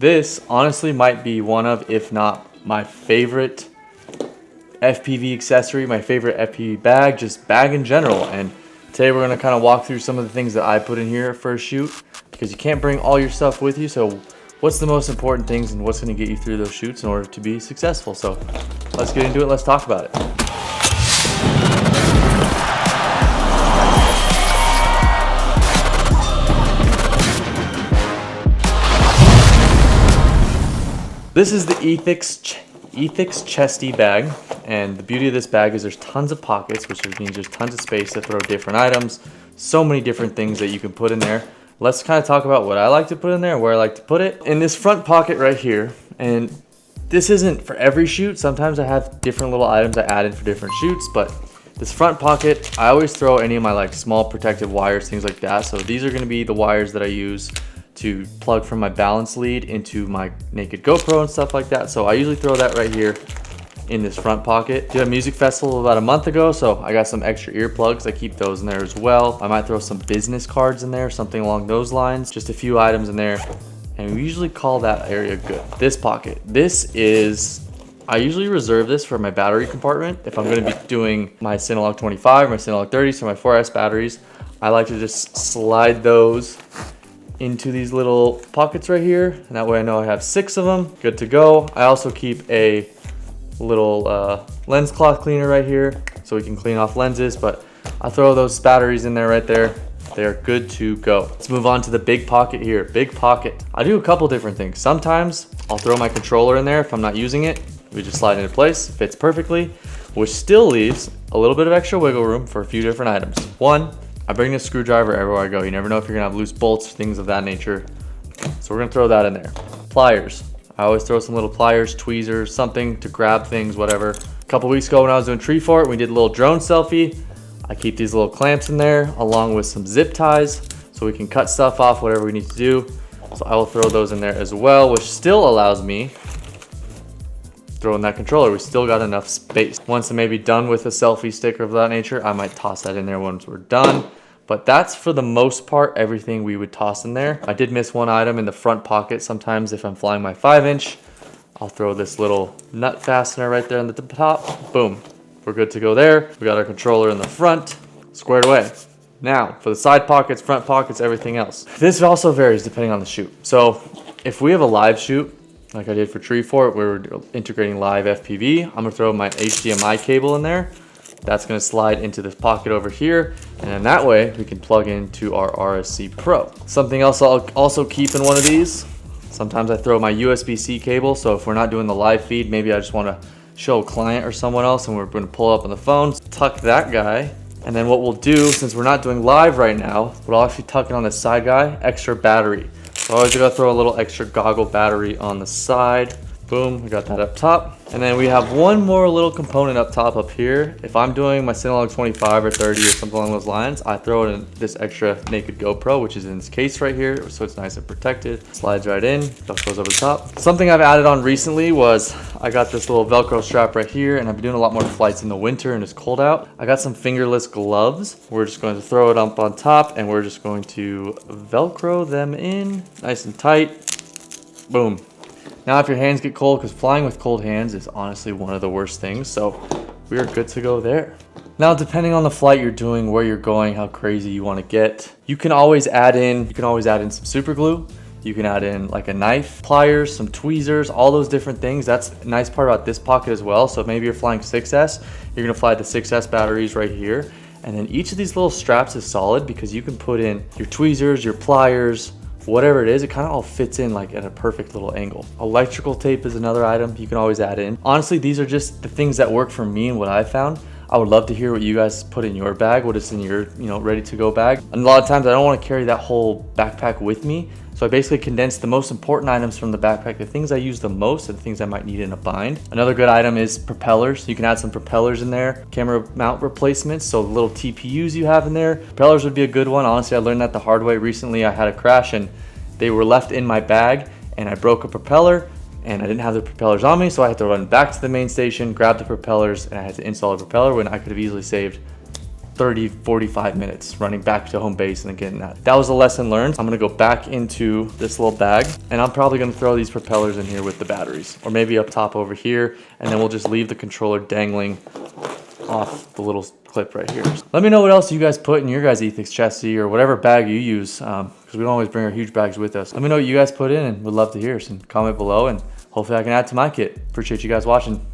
This honestly might be one of, if not my favorite FPV accessory, my favorite FPV bag, just bag in general. And today we're gonna kind of walk through some of the things that I put in here for a shoot, because you can't bring all your stuff with you. So what's the most important things and what's gonna get you through those shoots in order to be successful? So let's get into it, let's talk about it. This is the Ethix Chesty bag, and the beauty of this bag is there's tons of pockets, which means there's tons of space to throw different items, so many different things that you can put in there. Let's kind of talk about what I like to put in there and where I like to put it. In this front pocket right here, and this isn't for every shoot, sometimes I have different little items I add in for different shoots, but this front pocket, I always throw any of my like small protective wires, things like that. So these are gonna be the wires that I use to plug from my balance lead into my naked GoPro and stuff like that. So I usually throw that right here in this front pocket. Did a music festival about a month ago, so I got some extra earplugs. I keep those in there as well. I might throw some business cards in there, something along those lines. Just a few items in there, and we usually call that area good. This pocket, I usually reserve this for my battery compartment. If I'm gonna be doing my Cinelog 25, my Cinelog 30, so my 4S batteries, I like to just slide those into these little pockets right here, and that way I know I have 6 of them, good to go. I also keep a little lens cloth cleaner right here so we can clean off lenses, but I throw those batteries in there right there. They're good to go. Let's move on to the big pocket here. Big pocket. I do a couple different things. Sometimes I'll throw my controller in there if I'm not using it. We just slide it into place, fits perfectly, which still leaves a little bit of extra wiggle room for a few different items. One, I bring this screwdriver everywhere I go. You never know if you're gonna have loose bolts, things of that nature. So we're gonna throw that in there. Pliers. I always throw some little pliers, tweezers, something to grab things, whatever. A couple weeks ago when I was doing tree fort, we did a little drone selfie. I keep these little clamps in there along with some zip ties so we can cut stuff off, whatever we need to do. So I will throw those in there as well, which still allows me throw in that controller. We still got enough space. Once I'm maybe done with a selfie stick of that nature, I might toss that in there once we're done. But that's for the most part everything we would toss in there. I did miss one item in the front pocket. Sometimes if I'm flying my 5-inch, I'll throw this little nut fastener right there on the top. Boom, we're good to go there. We got our controller in the front, squared away. Now for the side pockets, front pockets, everything else. This also varies depending on the shoot. So if we have a live shoot, like I did for tree fort, we were integrating live FPV, I'm gonna throw my HDMI cable in there. That's gonna slide into this pocket over here, and then that way we can plug into our RSC Pro. Something else I'll also keep in one of these, sometimes I throw my USB-C cable, so if we're not doing the live feed, maybe I just wanna show a client or someone else and we're gonna pull up on the phone, tuck that guy, and then what we'll do, since we're not doing live right now, we'll actually tuck it on the side guy, extra battery. So I always gotta throw a little extra goggle battery on the side. Boom, we got that up top. And then we have one more little component up top up here. If I'm doing my Cinelog 25 or 30 or something along those lines, I throw in this extra naked GoPro, which is in this case right here, so it's nice and protected. Slides right in, stuff goes over the top. Something I've added on recently was I got this little Velcro strap right here, and I've been doing a lot more flights in the winter and it's cold out. I got some fingerless gloves. We're just going to throw it up on top and we're just going to Velcro them in nice and tight. Boom. Now if your hands get cold, because flying with cold hands is honestly one of the worst things, so we are good to go there. Now depending on the flight you're doing, where you're going, how crazy you want to get, you can always add in some super glue. You can add in like a knife, pliers, some tweezers, all those different things. That's a nice part about this pocket as well. So maybe you're flying 6S, you're gonna fly the 6S batteries right here. And then each of these little straps is solid because you can put in your tweezers, your pliers, whatever it is, it kind of all fits in like at a perfect little angle. Electrical tape is another item you can always add in. Honestly, these are just the things that work for me and what I found. I would love to hear what you guys put in your bag, what is in your, ready to go bag. And a lot of times I don't want to carry that whole backpack with me. So I basically condensed the most important items from the backpack, the things I use the most and the things I might need in a bind. Another good item is propellers. You can add some propellers in there, camera mount replacements, so the little TPUs you have in there. Propellers would be a good one. Honestly, I learned that the hard way recently. I had a crash and they were left in my bag and I broke a propeller and I didn't have the propellers on me, so I had to run back to the main station, grab the propellers, and I had to install a propeller when I could have easily saved 30, 45 minutes running back to home base and then getting that. That was a lesson learned. I'm gonna go back into this little bag and I'm probably gonna throw these propellers in here with the batteries, or maybe up top over here, and then we'll just leave the controller dangling off the little clip right here. Let me know what else you guys put in your guys' Ethix Chesty or whatever bag you use, because we don't always bring our huge bags with us. Let me know what you guys put in and would love to hear. So comment below and hopefully I can add to my kit. Appreciate you guys watching.